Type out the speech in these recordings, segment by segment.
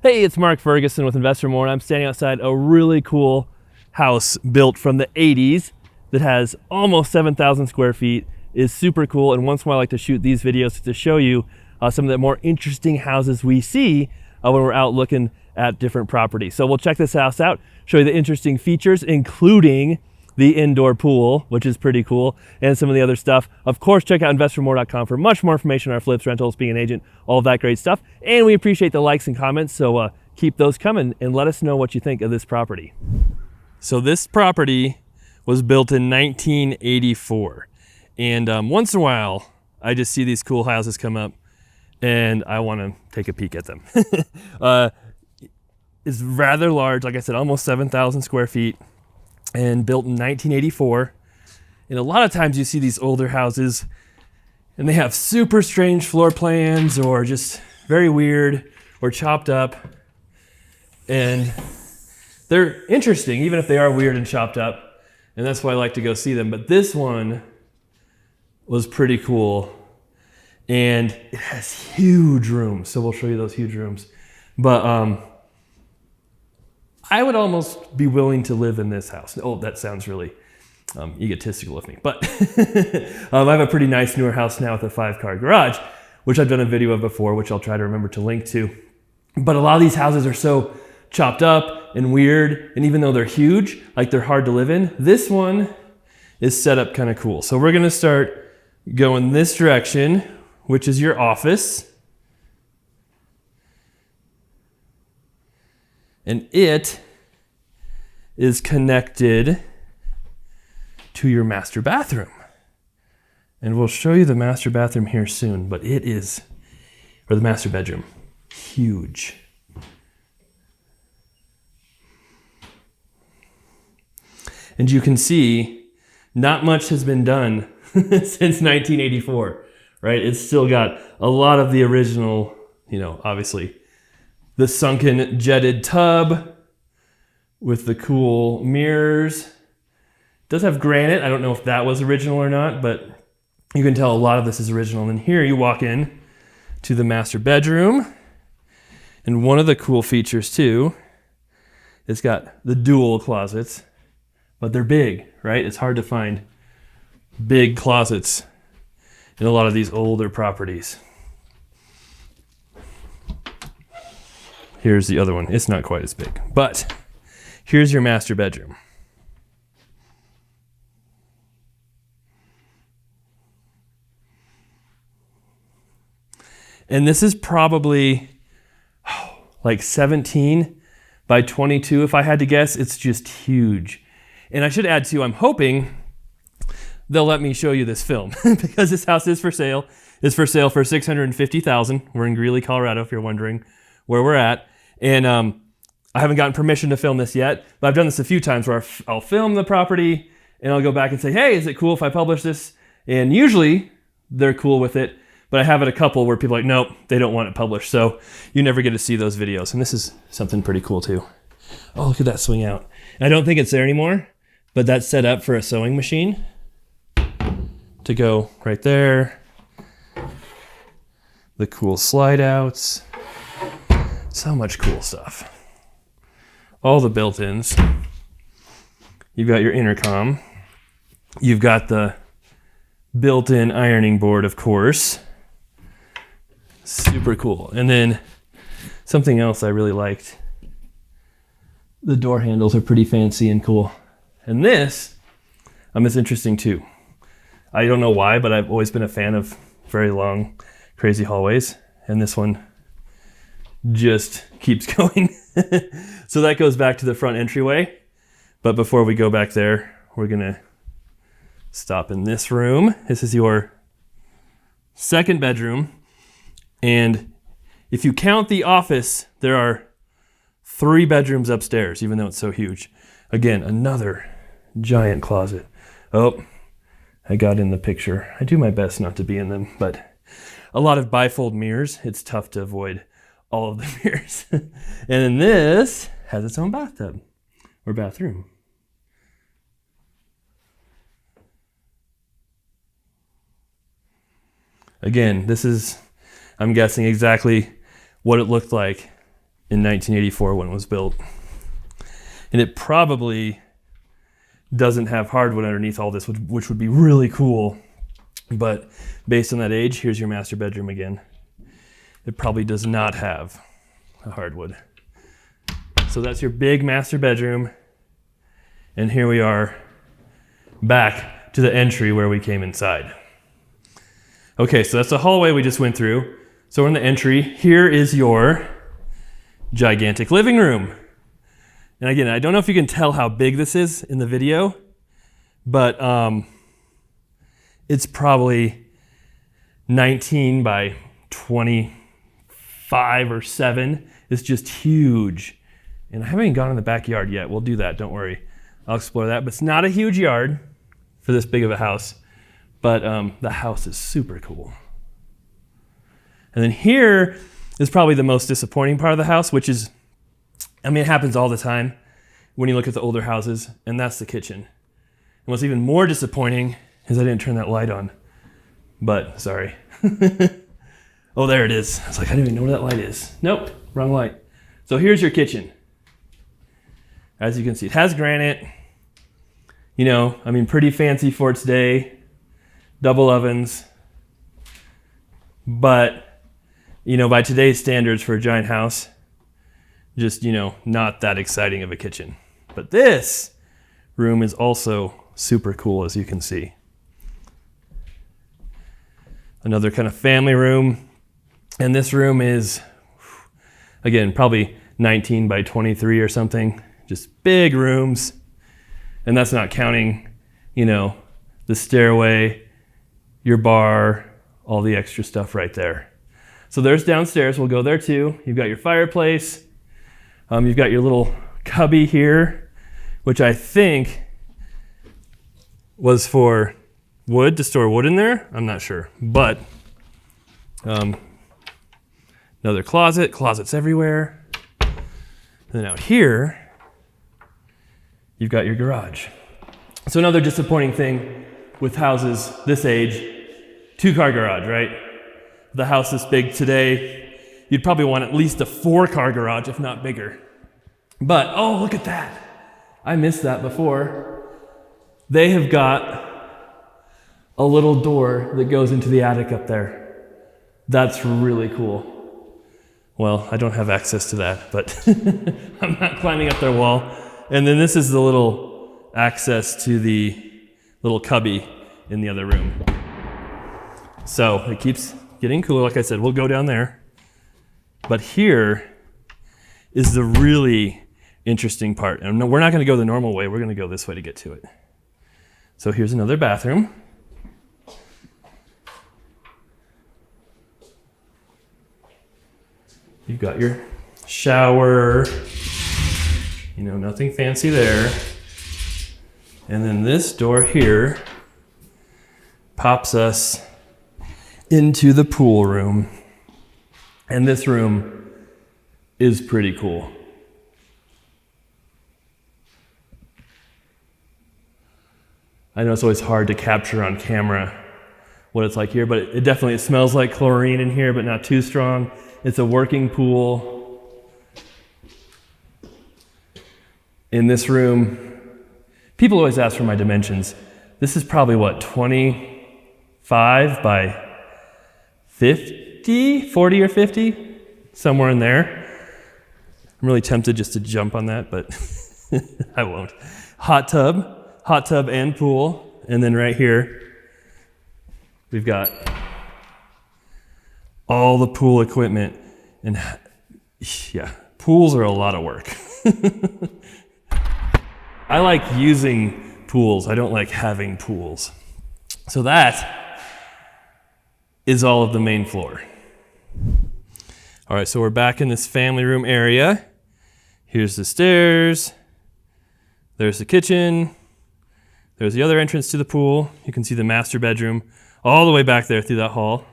Hey, it's Mark Ferguson with InvestFourMore, and I'm standing outside a really cool house built from the 80s that has almost 7,000 square feet. Is super cool, and once in a while I like to shoot these videos to show you some of the more interesting houses we see when we're out looking at different properties. So we'll check this house out, show you the interesting features, including the indoor pool, which is pretty cool, and some of the other stuff. Of course, check out InvestFourMore.com for much more information on our flips, rentals, being an agent, all of that great stuff. And we appreciate the likes and comments, so keep those coming and let us know what you think of this property. So this property was built in 1984. And once in a while, I just see these cool houses come up and I want to take a peek at them. It's rather large, like I said, almost 7,000 square feet. And built in 1984. And a lot of times you see these older houses and they have super strange floor plans or just very weird or chopped up. And they're interesting, even if they are weird and chopped up. And that's why I like to go see them. But this one was pretty cool. And it has huge rooms. So we'll show you those huge rooms. But I would almost be willing to live in this house. Oh, that sounds really egotistical of me. But I have a pretty nice newer house now with a 5-car garage, which I've done a video of before, which I'll try to remember to link to. But a lot of these houses are so chopped up and weird, and even though they're huge, like they're hard to live in, this one is set up kind of cool. So we're gonna start going this direction, which is your office. And it is connected to your master bathroom. And we'll show you the master bathroom here soon, but it is, or the master bedroom, huge. And you can see not much has been done since 1984, right? It's still got a lot of the original, obviously, the sunken jetted tub with the cool mirrors. It does have granite. I don't know if that was original or not, but you can tell a lot of this is original. And here you walk in to the master bedroom. And one of the cool features too, it's got the dual closets, but they're big, right? It's hard to find big closets in a lot of these older properties. Here's the other one. It's not quite as big, but here's your master bedroom. And this is probably like 17 by 22. If I had to guess, it's just huge. And I should add too, I'm hoping they'll let me show you this film because this house is for sale. It's for sale for $650,000. We're in Greeley, Colorado, if you're wondering where we're at. And I haven't gotten permission to film this yet, but I've done this a few times where I'll film the property and I'll go back and say, hey, is it cool if I publish this? And usually they're cool with it, but I have it a couple where people are like, nope, they don't want it published. So you never get to see those videos. And this is something pretty cool too. Oh, look at that swing out. I don't think it's there anymore, but that's set up for a sewing machine to go right there. The cool slide outs. So much cool stuff. All the built-ins. You've got your intercom. You've got the built-in ironing board, of course. Super cool. And then something else I really liked. The door handles are pretty fancy and cool. And this is interesting too. I don't know why, but I've always been a fan of very long, crazy hallways. And this one just keeps going. So that goes back to the front entryway. But before we go back there, we're gonna stop in this room. This is your second bedroom. And if you count the office, there are 3 bedrooms upstairs, even though it's so huge. Again, another giant closet. Oh, I got in the picture. I do my best not to be in them, but a lot of bifold mirrors. It's tough to avoid all of the mirrors. And then this has its own bathtub or bathroom. Again, this is, I'm guessing, exactly what it looked like in 1984 when it was built. And it probably doesn't have hardwood underneath all this, which would be really cool. But based on that age, here's your master bedroom again. It probably does not have a hardwood. So that's your big master bedroom. And here we are back to the entry where we came inside. Okay, so that's the hallway we just went through. So we're in the entry. Here is your gigantic living room. And again, I don't know if you can tell how big this is in the video, but it's probably 19 by 25 or 7. It's just huge. And I haven't even gone in the backyard yet. We'll do that, don't worry. I'll explore that. But it's not a huge yard for this big of a house, but the house is super cool. And then here is probably the most disappointing part of the house, which is, I mean, it happens all the time when you look at the older houses, and that's the kitchen. And what's even more disappointing is I didn't turn that light on, but sorry. Oh, there it is. I was like, I don't even know where that light is. Nope, wrong light. So here's your kitchen. As you can see, it has granite. You know, I mean, pretty fancy for its day. Double ovens. But, you know, by today's standards for a giant house, just, you know, not that exciting of a kitchen. But this room is also super cool, as you can see. Another kind of family room. And this room is, again, probably 19 by 23 or something. Just big rooms. And that's not counting, you know, the stairway, your bar, all the extra stuff right there. So there's downstairs. We'll go there too. You've got your fireplace. You've got your little cubby here, which I think was for wood, to store wood in there. I'm not sure. But another closet. Closets everywhere. And then out here, you've got your garage. So another disappointing thing with houses this age, 2-car garage, right? The house this big today, you'd probably want at least a 4-car garage, if not bigger. But, oh, look at that. I missed that before. They have got a little door that goes into the attic up there. That's really cool. Well, I don't have access to that, but I'm not climbing up their wall. And then this is the little access to the little cubby in the other room. So it keeps getting cooler. Like I said, we'll go down there. But here is the really interesting part. And no, we're not going to go the normal way. We're going to go this way to get to it. So here's another bathroom. You've got your shower. You know, nothing fancy there. And then this door here pops us into the pool room. And this room is pretty cool. I know it's always hard to capture on camera what it's like here, but it definitely smells like chlorine in here, but not too strong. It's a working pool. In this room, people always ask for my dimensions. This is probably what, 25 by 50, 40 or 50, somewhere in there. I'm really tempted just to jump on that, but I won't. Hot tub and pool. And then right here, we've got all the pool equipment. And yeah, pools are a lot of work. I like using pools. I don't like having pools. So that is all of the main floor. All right, so we're back in this family room area. Here's the stairs. There's the kitchen. There's the other entrance to the pool. You can see the master bedroom all the way back there through that hall.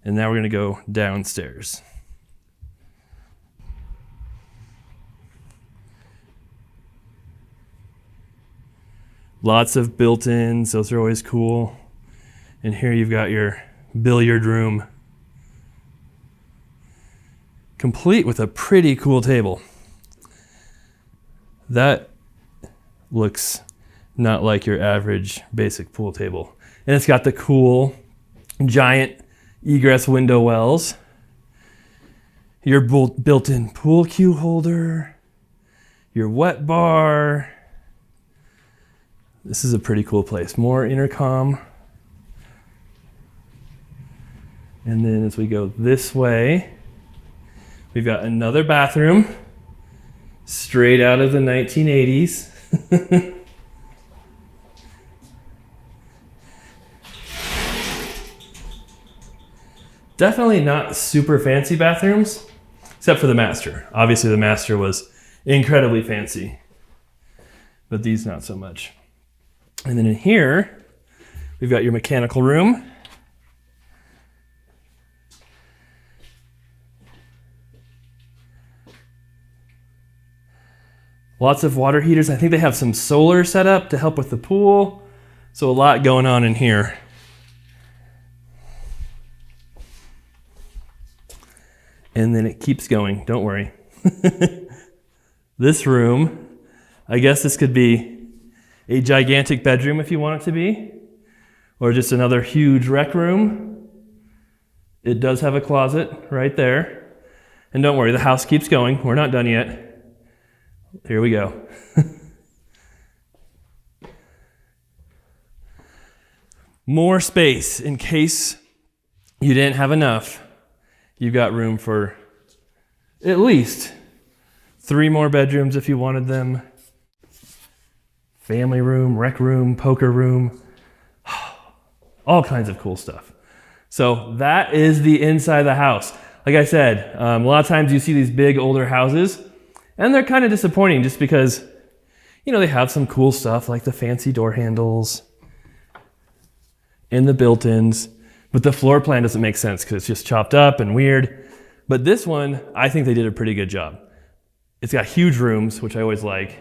And now we're going to go downstairs. Lots of built-ins. Those are always cool. And here you've got your billiard room. complete with a pretty cool table. That looks not like your average basic pool table. And it's got the cool giant egress window wells, your built-in pool cue holder, your wet bar. This is a pretty cool place. More intercom. And then as we go this way, we've got another bathroom straight out of the 1980s. Definitely not super fancy bathrooms, except for the master. Obviously the master was incredibly fancy, but these not so much. And then in here, we've got your mechanical room. Lots of water heaters. I think they have some solar set up to help with the pool. So a lot going on in here. And then it keeps going, don't worry. This room, I guess this could be a gigantic bedroom if you want it to be, or just another huge rec room. It does have a closet right there. And don't worry, the house keeps going. We're not done yet. Here we go. More space in case you didn't have enough. You've got room for at least 3 more bedrooms if you wanted them. Family room, rec room, poker room, all kinds of cool stuff. So that is the inside of the house. Like I said, a lot of times you see these big older houses and they're kind of disappointing just because, you know, they have some cool stuff like the fancy door handles and the built-ins, but the floor plan doesn't make sense because it's just chopped up and weird. But this one, I think they did a pretty good job. It's got huge rooms, which I always like,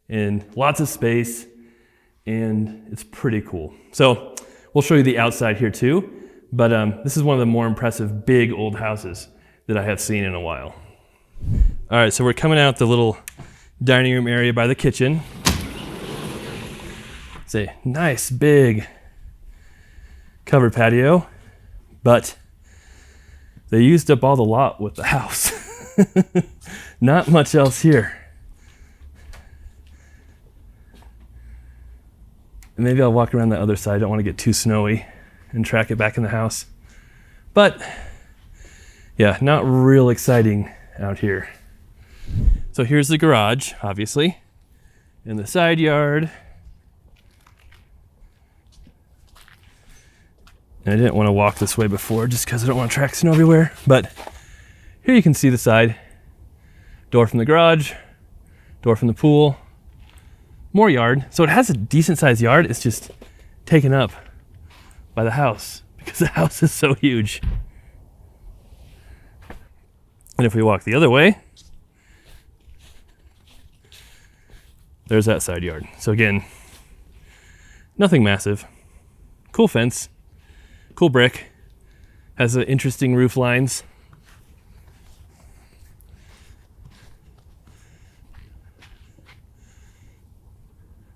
and lots of space, and it's pretty cool. So we'll show you the outside here too, but this is one of the more impressive big old houses that I have seen in a while. All right, so we're coming out the little dining room area by the kitchen. It's a nice big covered patio, but they used up all the lot with the house. Not much else here. And maybe I'll walk around the other side. I don't want to get too snowy and track it back in the house. But yeah, not real exciting out here. So here's the garage, obviously, and the side yard. And I didn't want to walk this way before just because I don't want to track snow everywhere. But here you can see the side. Door from the garage, door from the pool, more yard. So it has a decent sized yard. It's just taken up by the house because the house is so huge. And if we walk the other way, there's that side yard. So again, nothing massive. Cool fence, cool brick, has interesting roof lines.